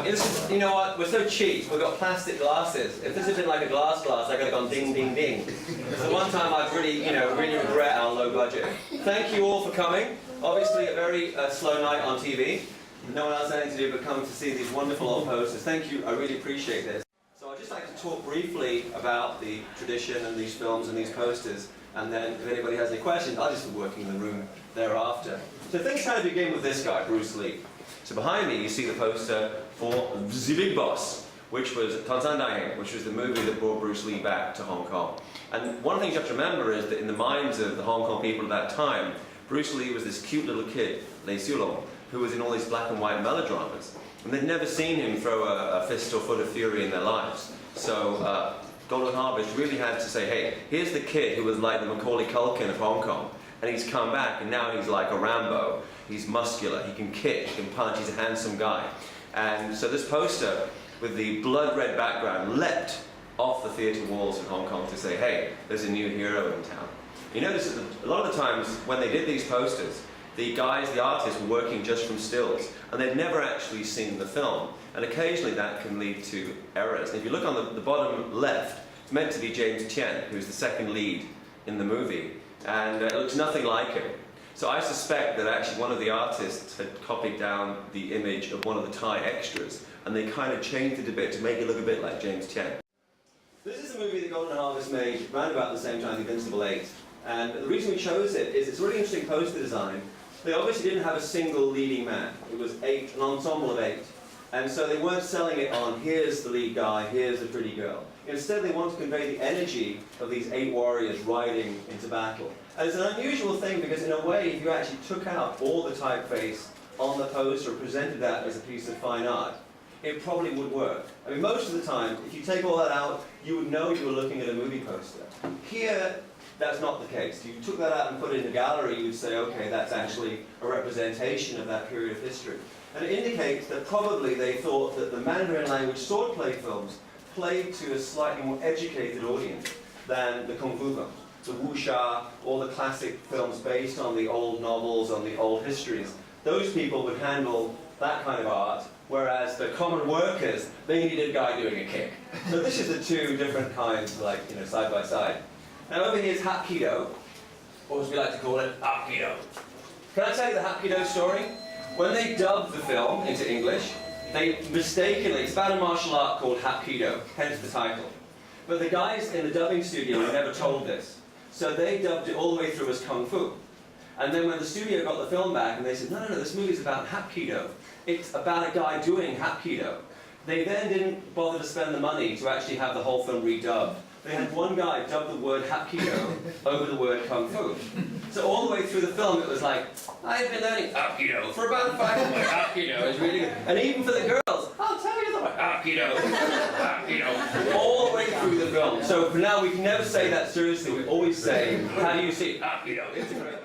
You know what? We're so cheap. We've got plastic glasses. If this had been like a glass, I could have gone ding, ding, ding. It's the one time I've really, really regret our low budget. Thank you all for coming. Obviously, a very slow night on TV. No one else had anything to do but come to see these wonderful old posters. Thank you. I really appreciate this. So I'd just like to talk briefly about the tradition and these films and these posters. And then, if anybody has any questions, I'll just be working in the room thereafter. So things kind of begin with this guy, Bruce Lee. So behind me, you see the poster for The Big Boss, which was Tarzan Daiheng, which was the movie that brought Bruce Lee back to Hong Kong. And one thing you have to remember is that in the minds of the Hong Kong people at that time, Bruce Lee was this cute little kid, Lei Siulong, who was in all these black and white melodramas. And they'd never seen him throw a fist or foot of fury in their lives. So Golden Harvest really had to say, hey, here's the kid who was like the Macaulay Culkin of Hong Kong, and he's come back, and now he's like a Rambo. He's muscular, he can kick, he can punch, he's a handsome guy. And so this poster, with the blood-red background, leapt off the theatre walls in Hong Kong to say, hey, there's a new hero in town. You notice that a lot of the times when they did these posters, the guys, the artists, were working just from stills, and they'd never actually seen the film. And occasionally that can lead to errors. And if you look on the bottom left, it's meant to be James Tien, who's the second lead in the movie, and it looks nothing like him. So I suspect that actually one of the artists had copied down the image of one of the Thai extras, and they kind of changed it a bit to make it look a bit like James Tien. This is a movie that Golden Harvest made around about the same time, The Invincible 8. And the reason we chose it is it's a really interesting poster design. They obviously didn't have a single leading man. It was an ensemble of 8. And so they weren't selling it on, here's the lead guy, here's the pretty girl. Instead, they want to convey the energy of these 8 warriors riding into battle. And it's an unusual thing because, in a way, if you actually took out all the typeface on the poster and presented that as a piece of fine art, it probably would work. I mean, most of the time, if you take all that out, you would know you were looking at a movie poster. Here, that's not the case. If you took that out and put it in a gallery, you'd say, okay, that's actually a representation of that period of history. And it indicates that probably they thought that the Mandarin language swordplay films played to a slightly more educated audience than the Kung Fu films. So wuxia, all the classic films based on the old novels, on the old histories, those people would handle that kind of art, whereas the common workers, they needed a guy doing a kick. So this is the two different kinds, like, side by side. Now over here is Hapkido, or as we like to call it, Hapkido. Can I tell you the Hapkido story? When they dubbed the film into English, they mistakenly, it's about a martial art called Hapkido, hence the title. But the guys in the dubbing studio were never told this. So they dubbed it all the way through as Kung Fu. And then when the studio got the film back and they said, no, this movie's about Hapkido. It's about a guy doing Hapkido. They then didn't bother to spend the money to actually have the whole film redubbed. They had one guy dub the word Hapkido over the word Kung Fu. So all the way through the film it was like, I've been learning Hapkido for about 5 months. Hapkido is really good. And even for the girls, I'll tell you the Hapkido, Hapkido, all the way through the film. So for now we can never say that seriously. We always say, how do you see Hapkido? It's a great film.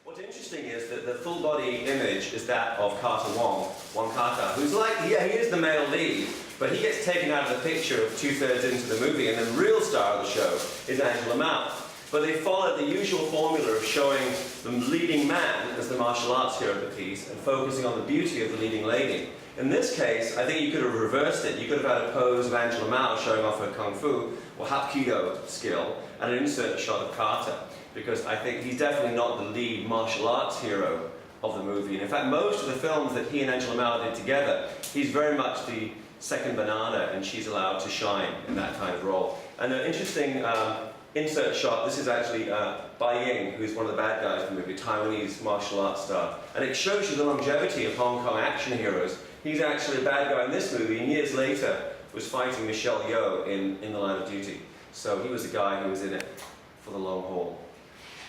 What's interesting is that the full body image is that of Carter Wong Carter, who's like, yeah, he is the male lead, but he gets taken out of the picture 2/3 into the movie, and the real star of the show is Angela Mao. But they followed the usual formula of showing the leading man as the martial arts hero of the piece and focusing on the beauty of the leading lady. In this case, I think you could have reversed it. You could have had a pose of Angela Mao showing off her Kung Fu or Hapkido skill and an insert shot of Carter, because I think he's definitely not the lead martial arts hero of the movie. And in fact, most of the films that he and Angela Mao did together, he's very much the second banana, and she's allowed to shine in that kind of role. And an interesting insert shot, this is actually Bai Ying, who's one of the bad guys in the movie, Taiwanese martial arts star. And it shows you the longevity of Hong Kong action heroes. He's actually a bad guy in this movie, and years later was fighting Michelle Yeoh in The Line of Duty. So he was the guy who was in it for the long haul.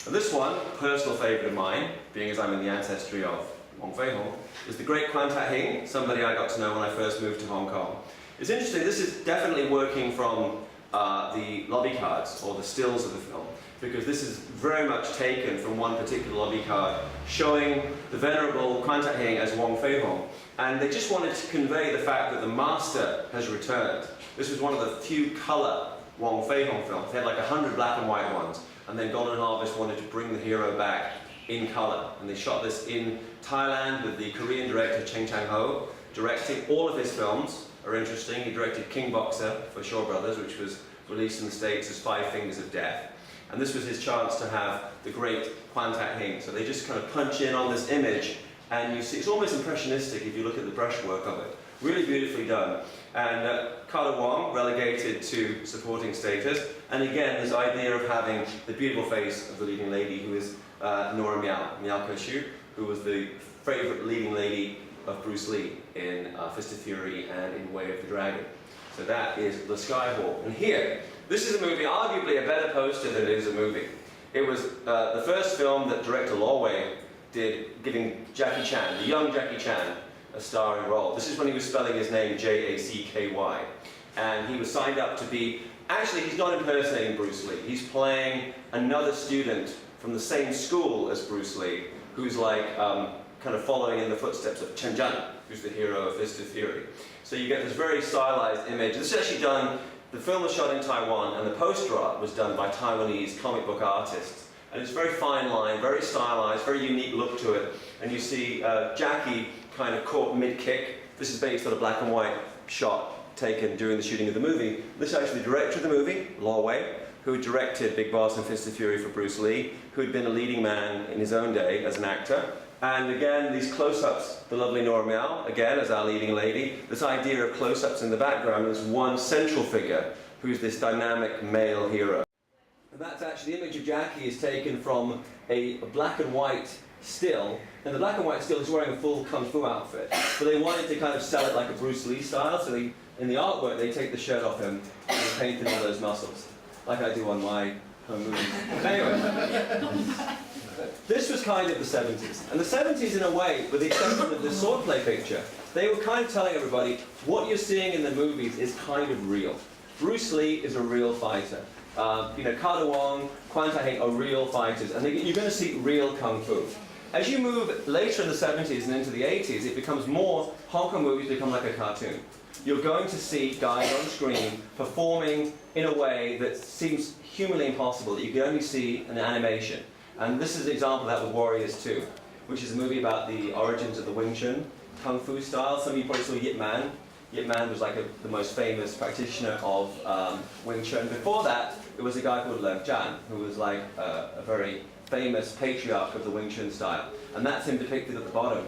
And this one, a personal favourite of mine, being as I'm in the ancestry of Wong Fei Hung, is the great Quan Tat Hing, somebody I got to know when I first moved to Hong Kong. It's interesting, this is definitely working from the lobby cards, or the stills of the film, because this is very much taken from one particular lobby card, showing the venerable Quan Tat Hing as Wong Fei Hung. And they just wanted to convey the fact that the master has returned. This was one of the few colour Wong Fei Hung films. They had like 100 black and white ones, and then Golden Harvest wanted to bring the hero back in colour. And they shot this in Thailand with the Korean director Cheng Chang-ho, directing. All of his films are interesting. He directed King Boxer for Shaw Brothers, which was released in the States as Five Fingers of Death. And this was his chance to have the great Kwan Tak Hing. So they just kind of punch in on this image, and you see, it's almost impressionistic if you look at the brushwork of it. Really beautifully done. And Carter Wong relegated to supporting status. And again, this idea of having the beautiful face of the leading lady, who is Nora Miao Ke-Shu, who was the favorite leading lady of Bruce Lee in Fist of Fury and in Way of the Dragon. So that is The Skyfall. And here, this is a movie, arguably a better poster than it is a movie. It was the first film that director Law Wei did, giving Jackie Chan, the young Jackie Chan, a starring role. This is when he was spelling his name J-A-C-K-Y. And he was signed up to be, actually he's not impersonating Bruce Lee, he's playing another student from the same school as Bruce Lee, who's like kind of following in the footsteps of Chen Zhan, who's the hero of Fist of Fury. So you get this very stylized image. This is actually done, the film was shot in Taiwan, and the poster art was done by Taiwanese comic book artists. And it's very fine line, very stylized, very unique look to it. And you see Jackie kind of caught mid-kick. This is based on a black and white shot taken during the shooting of the movie. This is actually the director of the movie, Law Wei, who directed Big Boss and Fist of Fury for Bruce Lee, who had been a leading man in his own day as an actor. And again, these close-ups, the lovely Nora Miao, again, as our leading lady. This idea of close-ups in the background is one central figure, who's this dynamic male hero. And that's actually, the image of Jackie is taken from a black and white still, and the black and white still is wearing a full kung fu outfit. But they wanted to kind of sell it like a Bruce Lee style, so they, in the artwork they take the shirt off him and they paint in all those muscles, like I do on my home movie. Anyway, this was kind of the 70s. And the 70s, in a way, with the exception of the swordplay picture, they were kind of telling everybody, what you're seeing in the movies is kind of real. Bruce Lee is a real fighter. You know, Carter Wong, Kwan Tak Hing are real fighters, and you're going to see real kung fu. As you move later in the 70s and into the 80s, it becomes more, Hong Kong movies become like a cartoon. You're going to see guys on screen performing in a way that seems humanly impossible, that you can only see in animation. And this is an example of that with Warriors 2, which is a movie about the origins of the Wing Chun kung fu style. Some of you probably saw Yip Man. Yip Man was like the most famous practitioner of Wing Chun. Before that, it was a guy called Leung Jan, who was like a very famous patriarch of the Wing Chun style. And that's him depicted at the bottom.